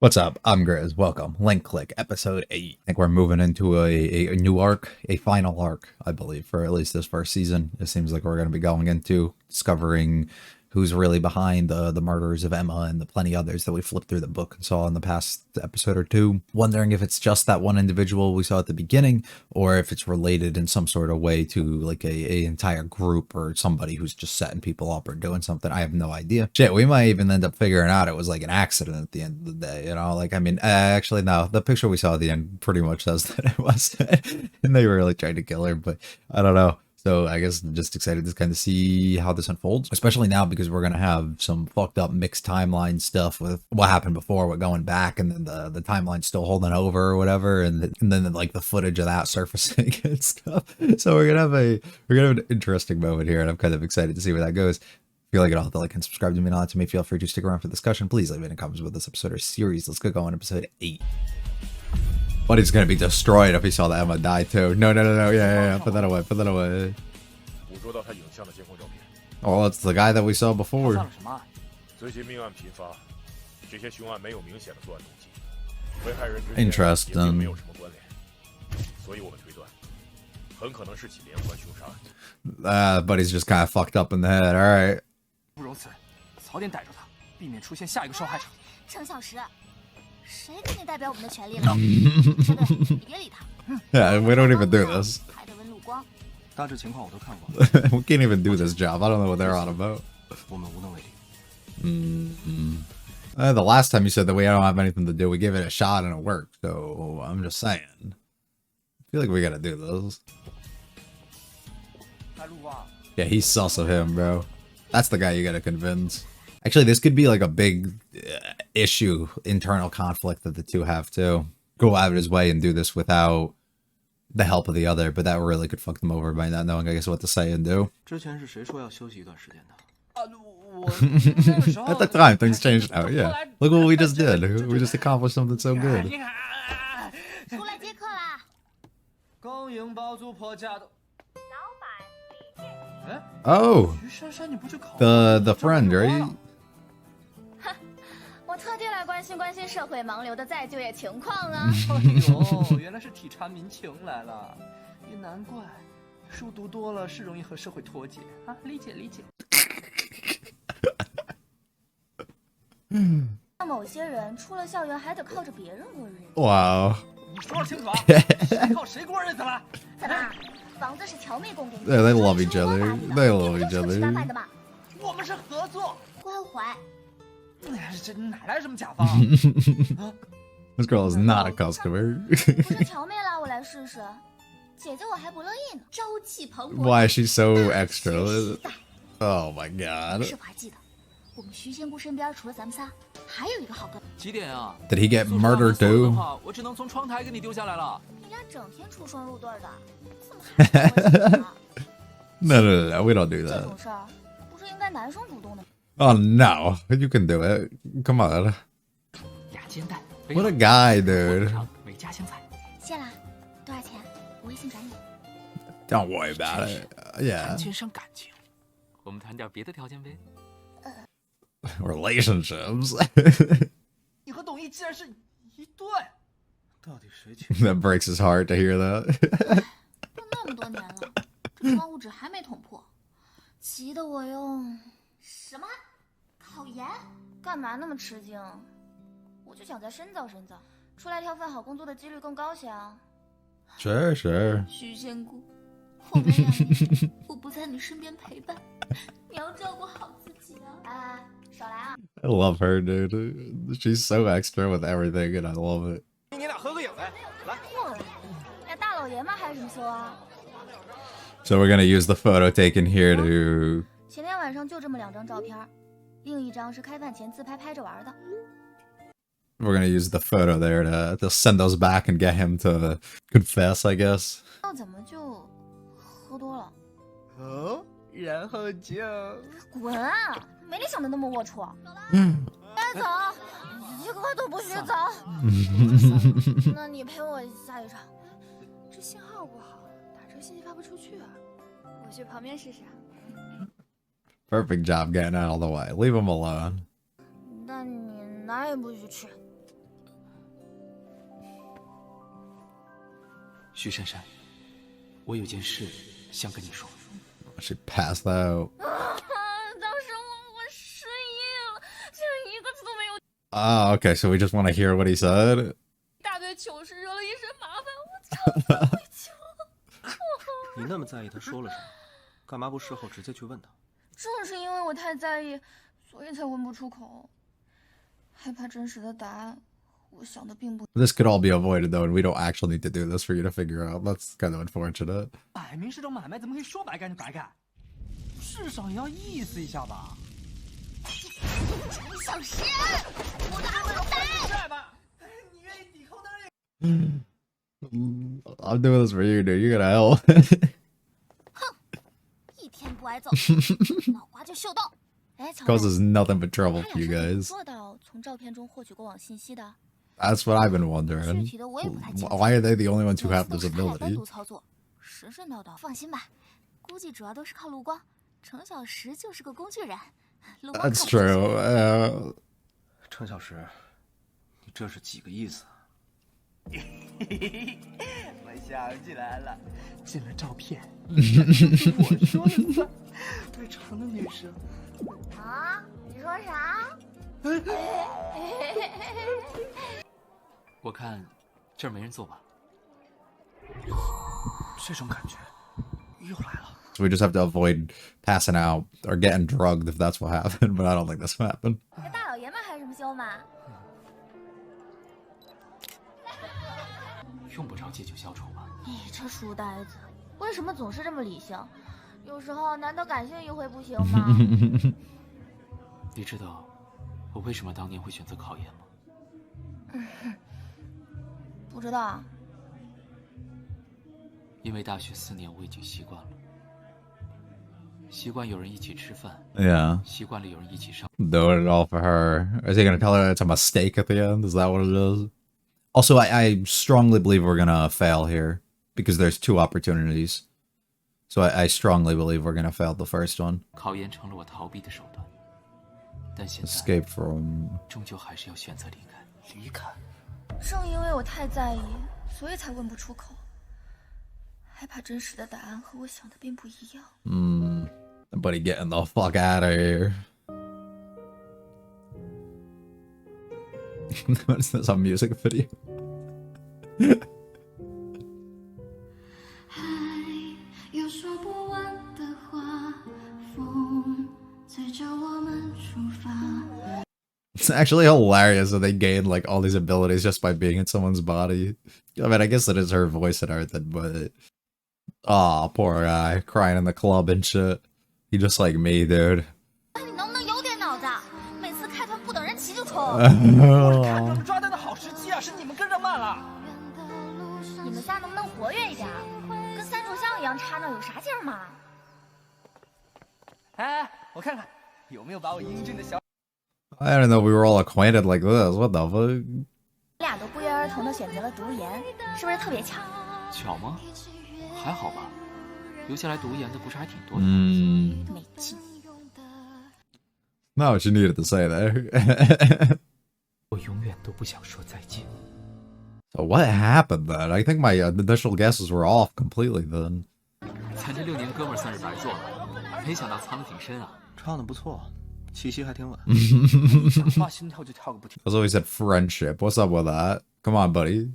What's up? I'm Grizz. Welcome. Link Click, episode 8. I think we're moving into a new arc, a final arc, I believe, for at least this first season. It seems like we're going to be going into discovering who's really behind the murders of Emma and the plenty others that we flipped through the book and saw in the past episode or two. Wondering if it's just that one individual we saw at the beginning, or if it's related in some sort of way to like a entire group or somebody who's just setting people up or doing something. I have no idea. Shit, we might even end up figuring out it was like an accident at the end of the day, you know? Like, I mean, actually, no, the picture we saw at the end pretty much says that it was, and they were really trying to kill her, but I don't know. So I guess I'm just excited to kind of see how this unfolds, especially now because we're going to have some fucked up mixed timeline stuff with what happened before, what going back, and then the timeline still holding over or whatever, and then like the footage of that surfacing and stuff. So we're gonna have an interesting moment here, and I'm kind of excited to see where that goes. If you like it, all, like and subscribe to me and all that to me. Feel free to stick around for discussion. Please leave any comments about this episode or series. Let's go on episode 8. But he's gonna be destroyed if he saw that Emma die too. No. Yeah. Put that away. Put that away. Oh, that's the guy that we saw before. Interesting. But he's just kind of fucked up in the head. All right. Yeah, we don't even do this. We can't even do this job. I don't know what they're on about. The last time you said that we don't have anything to do, we give it a shot and it worked. So I'm just saying. I feel like we gotta do this. Yeah, he's sus of him, bro. That's the guy you gotta convince. Actually, this could be like a big issue, internal conflict that the two have too. Go out of his way and do this without the help of the other, but that really could fuck them over by not knowing, I guess, what to say and do. At the time, things changed now, yeah. Look what we just did. We just accomplished something so good. Oh! The friend, right? 我特地来关心社会盲流的再就业情况啊！哎呦，原来是体察民情来了，也难怪，书读多了是容易和社会脱节啊，理解。某些人出了校园还得靠着别人过日子。Wow. 你说清楚啊，谁靠谁过日子了？怎么？房子是乔妹供给的 Yeah, they love each other. They love each other. 我们是合作，关怀。这哪来什么甲方？This girl is not a customer. 不是乔妹拉我来试试，姐姐我还不乐意呢。朝气蓬勃。Why is she so extra? Oh my god. 是否还记得，我们徐仙姑身边除了咱们仨，还有一个好哥们。几点啊 Did he get murdered too? 我只能从窗台给你丢下来了。你俩整天出双入对的，怎么还No, we don't do 这 that. 种事儿不是应该男生主动的？ Oh no, you can do it. Come on. What a guy, dude. 谢啦，多少钱？我微信转你。 Don't worry about it. Yeah. 谈钱伤感情，我们谈点别的条件呗。Relationships. 你和董一竟然是一对，到底谁去？ That breaks his heart to hear that. 都那么多年了，这窗户纸还没捅破，急得我用什么？考研？干嘛那么吃惊？我就想再深造深造，出来挑份好工作的几率更高些啊。Sure. 徐仙姑，后面2年我不在你身边陪伴，你要照顾好自己啊！哎，少来啊！ I love her, dude. She's so extra with everything, and I love it. 你俩合个影来，来。哎，大老爷们还是什么秀啊？ So we're gonna use the photo taken here to. 前天晚上就这么2张照片，另一张是开饭前自拍拍着玩的。 We're gonna use the photo there to send those back and get him to confess, I guess. 那怎么就喝多了？哦，然后就滚啊！没你想的那么龌龊。该走，一个都不许走。那你陪我下一场。这信号不好，打车信息发不出去啊。我去旁边试试啊。Perfect job getting out of the way. Leave him alone. 但你哪也不许去。徐珊珊，我有件事想跟你说。She passed out. 当时我失忆了，竟然一个字都没有。Oh, okay. So we just want to hear what he said. 大堆糗事惹了一身麻烦，我超级委屈了。你那么在意他说了什么，干嘛不事后直接去问他？正是因为我太在意，所以才问不出口，害怕真实的答案。我想的并不。This could all be avoided though, and we don't actually need to do this for you to figure out. That's kind of unfortunate. 摆明是种买卖，怎么可以说白干就白干？至少也要意思一下吧。陈小诗，我的阿呆。帅吧？你愿意抵扣当然。I'm doing this for you, dude. You gotta help. 哼，一天不挨揍，脑瓜就秀逗。哎，乔 Causes nothing but 他 trouble 俩 for you 是怎么 guys. 做到从照片中获取过往信息的？ That's what I've been 具 wondering. 体的我也不太清楚。 Why are they the only ones who 每 have 次都 this 是他俩单 ability? 独操作，神神叨叨。放心吧，估计主要都是靠陆光。程小石就是个工具人。陆光 That's 靠谱就行 true. 程小石，你这是几个意思？我想起来了，进了照片，我说了算。对常的女生，啊？你说啥？我看这儿没人坐吧。这种感觉又来了。 So we just have to avoid passing out or getting drugged if that's what happened, but I don't think this will happen. 这大老爷们害什么羞嘛？用不着借酒消愁吧？你这书呆子，为什么总是这么理性？有时候难道感性一回不行吗？你知道我为什么当年会选择考研吗？不知道。因为大学4年我已经习惯了，习惯有人一起吃饭， Yeah. 习惯了有人一起上。 Doing it all for her. Is he gonna tell her it's a mistake at the end? Is that what it is? Also, I strongly believe we're gonna fail here because there's 2 opportunities. So I strongly believe we're gonna fail the first one. 考研成了我逃避的手段，但现在 Escape from. 终究还是要选择离开。离开。正因为我太在意，所以才问不出口，害怕真实的答案和我想的并不一样。Buddy, getting the fuck out of here. What is this? A music video? 有说不完的话，风催着我们出发。 It's actually hilarious that they gain like all these abilities just by being in someone's body. I mean, I guess it is her voice and everything, but oh, poor guy crying in the club and shit. He just like me, dude. 你能不能有点脑子？每次开团不等人齐就冲。看准抓蛋的好时机啊，是你们跟着慢了。你们仨能不能活跃一点？跟三炷香一样插那有啥劲儿嘛？哎，我看看有没有把我英俊的小。 I didn't know we were all acquainted like this. What the fuck? 你俩都不约而同的选择了读研，是不是特别巧？巧吗？还好吧，留下来读研的不是还挺多的。没劲。 Not what you needed to say there. 我永远都不想说再见。 So what happened then? I think my initial guesses were off completely then. 咱这6年哥们儿算是白做了，没想到藏得挺深啊。唱的不错，气息还挺稳。讲话心跳就跳个不停。 That's always said friendship. What's up with that? Come on, buddy.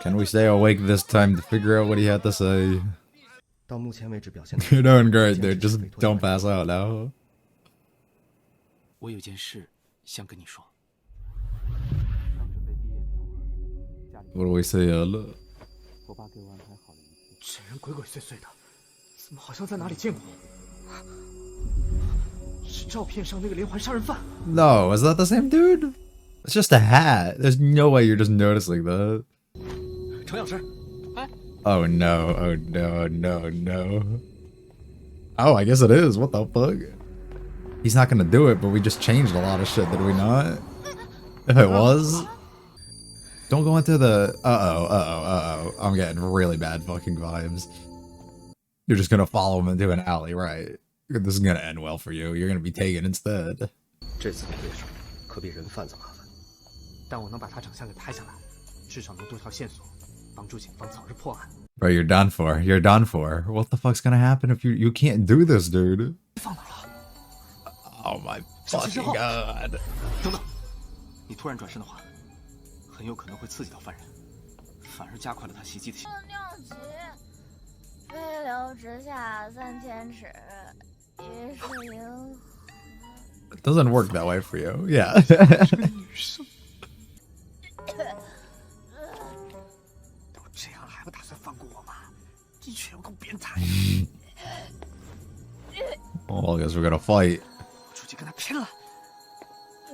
Can we stay awake this time to figure out what he had to say? 到目前为止表现 You're doing great, dude. Just don't pass out now. 我有件事想跟你说。 What do we say? 我爸给我安排好了一切。这人鬼鬼祟祟的，怎么好像在哪里见过？是照片上那个连环杀人犯。 No, is that the same dude? It's just a hat. There's no way you're just noticing that. 程小石， Oh no, oh no, no, no. Oh, I guess it is. What the fuck? He's not gonna do it, but we just changed a lot of shit, did we not? If it was... Don't go into the... Uh-oh. I'm getting really bad fucking vibes. You're just gonna follow him into an alley, right? This is gonna end well for you. You're gonna be taken instead. 这次的对手可比人贩子麻烦。但我能把他长相给拍下来，至少能多条线索。帮助警方早日破案。 Bro, you're done for. You're done for. What the fuck's gonna happen if you can't do this, dude? 放哪了？ Oh my 小心身 fucking 后 god. 等等，你突然转身的话，很有可能会刺激到犯人，反而加快了他袭击的行为。尿急，飞流直下3000尺，疑是银河。 It doesn't work that way for you. Yeah. 都这样了还不打算放过我吗？的确有够变态！ Well, I guess we're gonna fight. 我出去跟他拼了！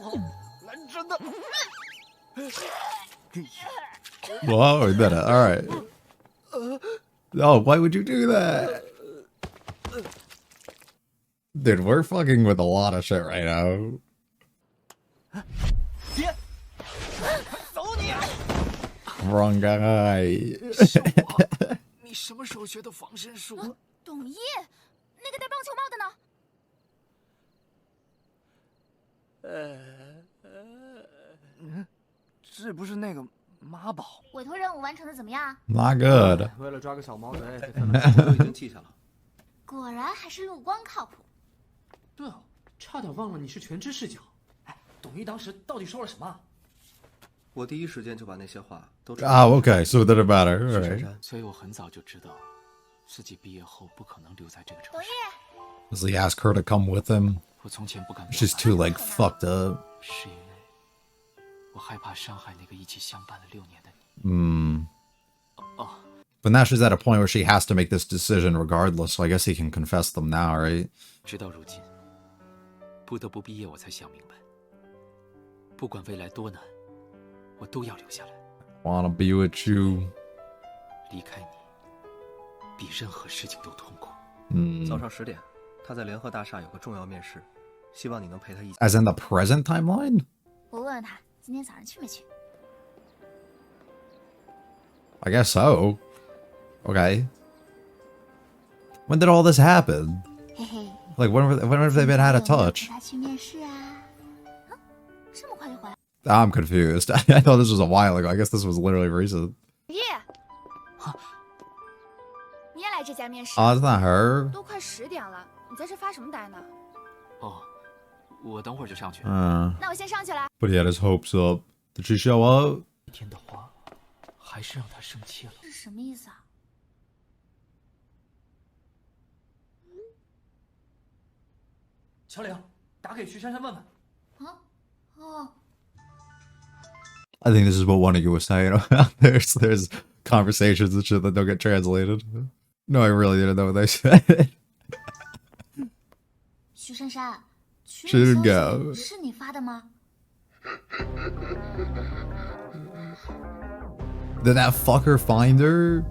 我来真的！ Whoa, we did it. All right. Oh, why would you do that? Dude, we're fucking with a lot of shit right now. 别！走你！ Wrong guy. 是我。你什么时候学的防身术？董一，那个戴棒球帽的呢？这不是那个妈宝？委托任务完成的怎么样？ Not good. 为了抓个小毛贼，都已经记下了。果然还是陆光靠谱。对哦，差点忘了你是全知视角。哎，董一当时到底说了什么？我第一时间就把那些话都 Oh, okay. So it didn't matter. All 珊 right. 珊，所以我很早就知道，自己毕业后不可能留在这个城董市。一， Does he ask her to come with him? 我从前不敢表 She's 白， too like fucked up. 是因为我害怕伤害那个一起相伴了6年的你。 Hmm. 哦， But now she's at a point where she has to make this decision regardless. So I guess he can confess them now, right? 直到如今，不得不毕业，我才想明白，不管未来多难，我都要留下来。 Wanna be with you. 离开你，比任何事情都痛苦。 Hmm. 早上10点，他在联合大厦有个重要面试，希望你能陪他一起。 As in the present timeline? 我问问他今天早上去没去。 I guess so. Okay. When did all this happen? 嘿嘿， Like when have they been out of 有没有 touch? 陪他去面试啊？啊，这么快就回来？ I'm confused. I thought this was a while ago. I guess this was literally recent. 叶，你也来这家面试？ Oh, it's not her. 都快10点了，你在这发什么呆呢？哦，我等会儿就上去。那我先上去了。 But he had his hopes up. Did she show up? 那天的话，还是让他生气了。这是什么意思啊？小玲，打给徐珊珊问问。啊，哦， I think this is what one of you was saying. there's conversations and shit that don't get translated. No, I really didn't know what they said. 徐珊珊，群 She 里 didn't 消 go. 息是你发的吗？ Did that fucker find her?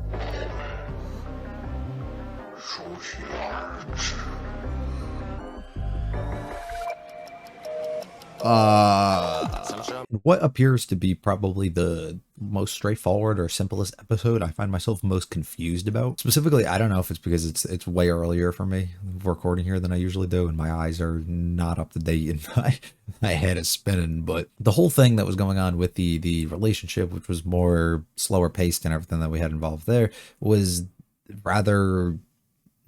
What appears to be probably the most straightforward or simplest episode I find myself most confused about. Specifically, I don't know if it's because it's way earlier for me recording here than I usually do, and my eyes are not up to date and my head is spinning. But the whole thing that was going on with the relationship, which was more slower paced and everything that we had involved there, was rather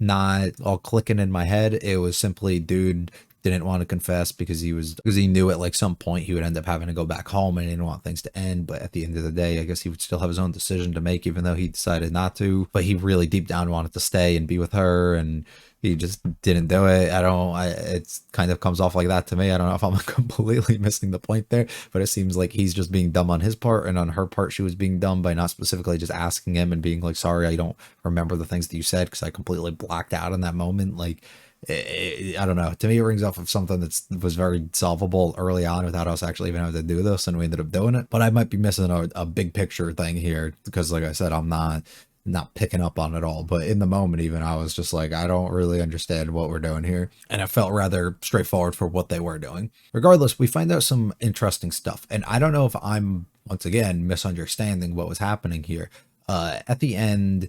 not all clicking in my head. It was simply, dude didn't want to confess because he knew at like some point he would end up having to go back home and he didn't want things to end. But at the end of the day, I guess he would still have his own decision to make, even though he decided not to. But he really deep down wanted to stay and be with her, and he just didn't do it. It kind of comes off like that to me. I don't know if I'm completely missing the point there, but it seems like he's just being dumb on his part, and on her part, she was being dumb by not specifically just asking him and being like, sorry, I don't remember the things that you said because I completely blacked out in that moment. Like, I don't know. To me, it rings off of something that was very solvable early on without us actually even having to do this, and we ended up doing it. But I might be missing a big picture thing here because, like I said, I'm not picking up on it all. But in the moment, even, I was just like, I don't really understand what we're doing here, and it felt rather straightforward for what they were doing. Regardless, we find out some interesting stuff, and I don't know if I'm once again misunderstanding what was happening here. At the end,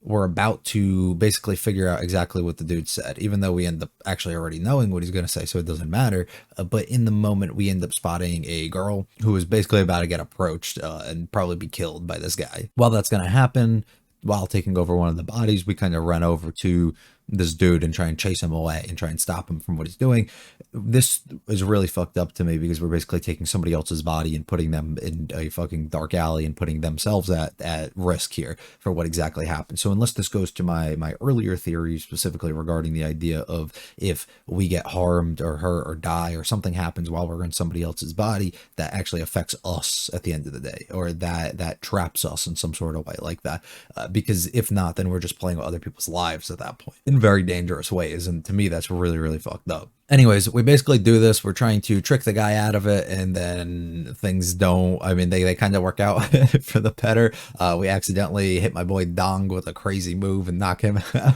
we're about to basically figure out exactly what the dude said, even though we end up actually already knowing what he's going to say, so it doesn't matter. But in the moment, we end up spotting a girl who is basically about to get approached and probably be killed by this guy. While that's going to happen, while taking over one of the bodies, we kind of run over to this dude and try and chase him away and try and stop him from what he's doing. This is really fucked up to me because we're basically taking somebody else's body and putting them in a fucking dark alley and putting themselves at risk here for what exactly happened. So unless this goes to my earlier theory, specifically regarding the idea of if we get harmed or hurt or die or something happens while we're in somebody else's body, that actually affects us at the end of the day, or that traps us in some sort of way like that. Because if not, then we're just playing with other people's lives at that point in very dangerous ways. And to me, that's really, really fucked up. Anyways, we basically do this. We're trying to trick the guy out of it, and then things don't, I mean, they kind of work out for the better. We accidentally hit my boy Dong with a crazy move and knock him out.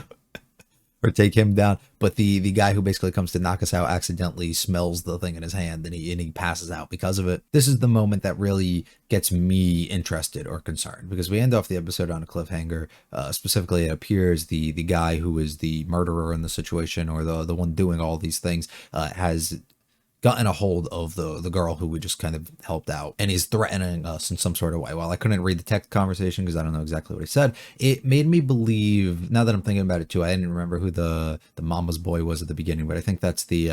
Or take him down, but the guy who basically comes to knock us out accidentally smells the thing in his hand, and he passes out because of it. This is the moment that really gets me interested or concerned, because we end off the episode on a cliffhanger. Specifically, it appears the guy who is the murderer in the situation, or the one doing all these things, has gotten a hold of the girl who we just kind of helped out, and he's threatening us in some sort of way. While I couldn't read the text conversation because I don't know exactly what he said, it made me believe, now that I'm thinking about it too, I didn't remember who the mama's boy was at the beginning, but I think that's the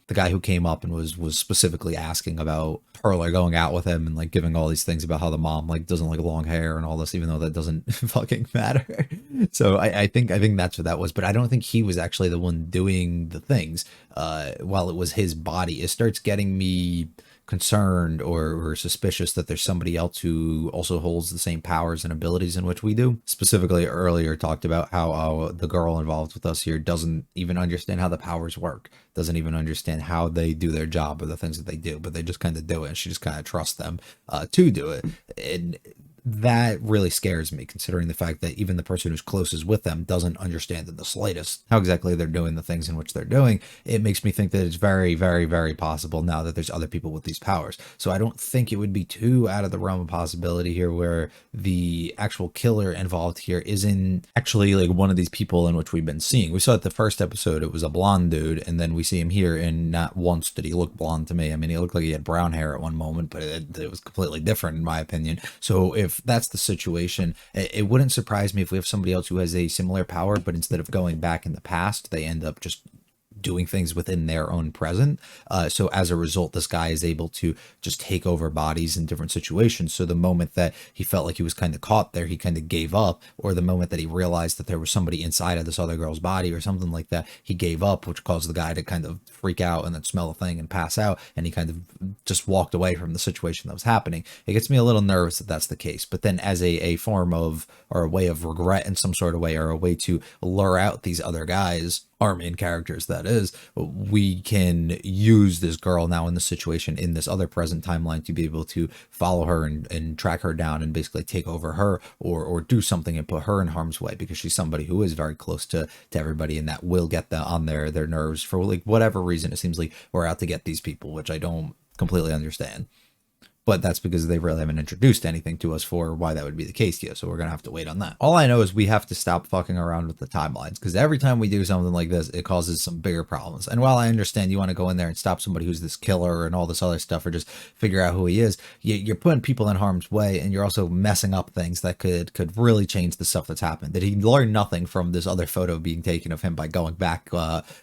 guy who came up and was specifically asking about her like going out with him and like giving all these things about how the mom like doesn't like long hair and all this, even though that doesn't fucking matter. So I think that's what that was, but I don't think he was actually the one doing the things. While it was his body, it starts getting me concerned or suspicious that there's somebody else who also holds the same powers and abilities in which we do. Specifically, earlier talked about how the girl involved with us here doesn't even understand how the powers work, doesn't even understand how they do their job or the things that they do, but they just kind of do it, and she just kind of trusts them to do it. And that really scares me, considering the fact that even the person who's closest with them doesn't understand in the slightest how exactly they're doing the things in which they're doing. It makes me think that it's very, very, very possible now that there's other people with these powers. So I don't think it would be too out of the realm of possibility here where the actual killer involved here isn't actually like one of these people in which we've been seeing. We saw it the first episode, it was a blonde dude, and then we see him here, and not once did he look blonde to me. I mean, he looked like he had brown hair at one moment, but it was completely different in my opinion. So if that's the situation, it wouldn't surprise me if we have somebody else who has a similar power, but instead of going back in the past, they end up just doing things within their own present. So as a result, this guy is able to just take over bodies in different situations. So the moment that he felt like he was kind of caught there, he kind of gave up, or the moment that he realized that there was somebody inside of this other girl's body or something like that, he gave up, which caused the guy to kind of freak out and then smell a thing and pass out, and he kind of just walked away from the situation that was happening. It gets me a little nervous that that's the case. But then as a form of, or a way of regret in some sort of way, or a way to lure out these other guys, our main characters that is, we can use this girl now in this situation in this other present timeline to be able to follow her and track her down and basically take over her, or do something and put her in harm's way, because she's somebody who is very close to everybody, and that will get them on their nerves for like whatever reason. It seems like we're out to get these people, which I don't completely understand. But that's because they really haven't introduced anything to us for why that would be the case yet. So we're going to have to wait on that. All I know is we have to stop fucking around with the timelines, because every time we do something like this, it causes some bigger problems. And while I understand you want to go in there and stop somebody who's this killer and all this other stuff, or just figure out who he is, you're putting people in harm's way, and you're also messing up things that could really change the stuff that's happened. Did he learn nothing from this other photo being taken of him by going back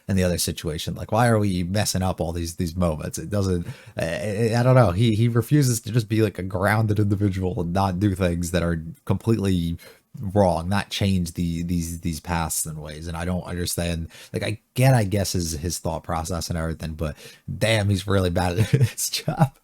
in the other situation? Like, why are we messing up all these moments? It doesn't, I don't know. He refuses to just be like a grounded individual and not do things that are completely wrong, not change these paths and ways. And I don't understand, like, I guess his thought process and everything, but damn, he's really bad at his job.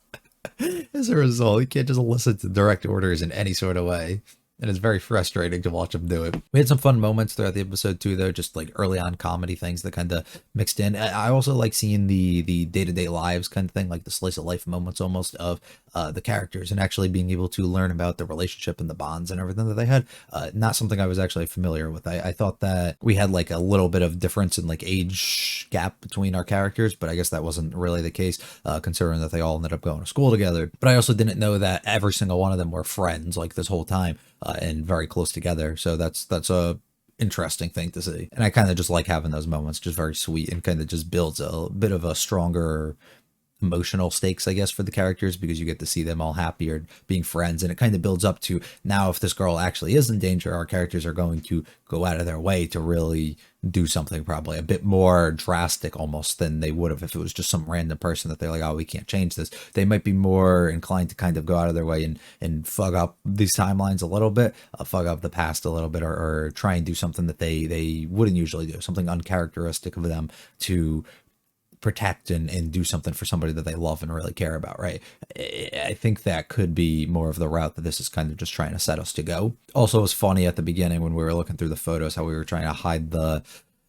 As a result, he can't just listen to direct orders in any sort of way. And it's very frustrating to watch him do it. We had some fun moments throughout the episode too, though, just like early on comedy things that kind of mixed in. I also like seeing the day-to-day lives kind of thing, like the slice of life moments almost of the characters, and actually being able to learn about the relationship and the bonds and everything that they had. Not something I was actually familiar with. I thought that we had like a little bit of difference in like age gap between our characters, but I guess that wasn't really the case, considering that they all ended up going to school together. But I also didn't know that every single one of them were friends like this whole time. And very close together. So that's a interesting thing to see. And I kind of just like having those moments, just very sweet, and kind of just builds a bit of a stronger emotional stakes, I guess, for the characters, because you get to see them all happy or being friends, and it kind of builds up to, now if this girl actually is in danger, our characters are going to go out of their way to really do something probably a bit more drastic almost than they would have if it was just some random person that they're like, oh, we can't change this. They might be more inclined to kind of go out of their way and fuck up these timelines a little bit, fuck up the past a little bit, or try and do something that they wouldn't usually do, something uncharacteristic of them, to protect and do something for somebody that they love and really care about, right? I think that could be more of the route that this is kind of just trying to set us to go. Also, it was funny at the beginning when we were looking through the photos how we were trying to hide the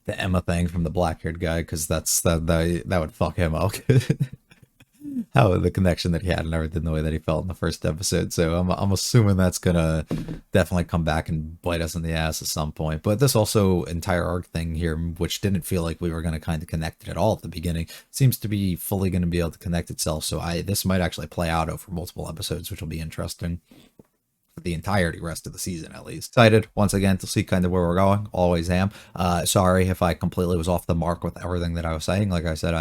Emma thing from the black-haired guy, because that would fuck him up. How the connection that he had and everything, the way that he felt in the first episode. So I'm assuming that's gonna definitely come back and bite us in the ass at some point. But this also entire arc thing here, which didn't feel like we were gonna kind of connect it at all at the beginning, seems to be fully gonna be able to connect itself. So this might actually play out over multiple episodes, which will be interesting for the entirety rest of the season, at least. Excited once again to see kind of where we're going. Always am. Sorry if I completely was off the mark with everything that I was saying. Like I said,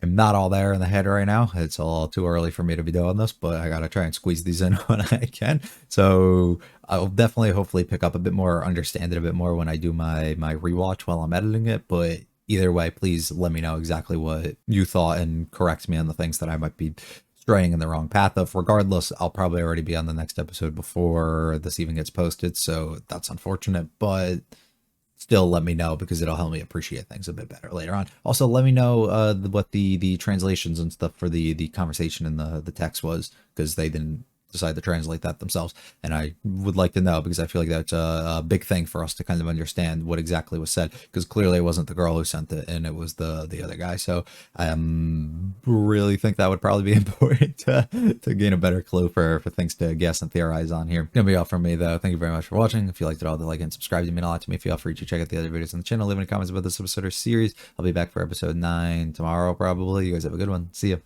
I'm not all there in the head right now. It's a little too early for me to be doing this, but I gotta try and squeeze these in when I can. So I'll definitely hopefully pick up a bit more, understand it a bit more when I do my rewatch while I'm editing it. But either way, please let me know exactly what you thought and correct me on the things that I might be straying in the wrong path of. Regardless, I'll probably already be on the next episode before this even gets posted, so that's unfortunate, but still let me know, because it'll help me appreciate things a bit better later on. Also, let me know what the translations and stuff for the conversation in the text was, because they didn't decide to translate that themselves, and I would like to know, because I feel like that's a big thing for us to kind of understand what exactly was said, because clearly it wasn't the girl who sent it, and it was the other guy. So I really think that would probably be important to gain a better clue for things to guess and theorize on here. Gonna be all from me, though. Thank you very much for watching. If you liked it all, like and subscribe to mean a lot to me. Feel free to check out the other videos on the channel, leave any comments about this episode or series. I'll be back for episode 9 tomorrow, probably. You guys have a good one. See ya.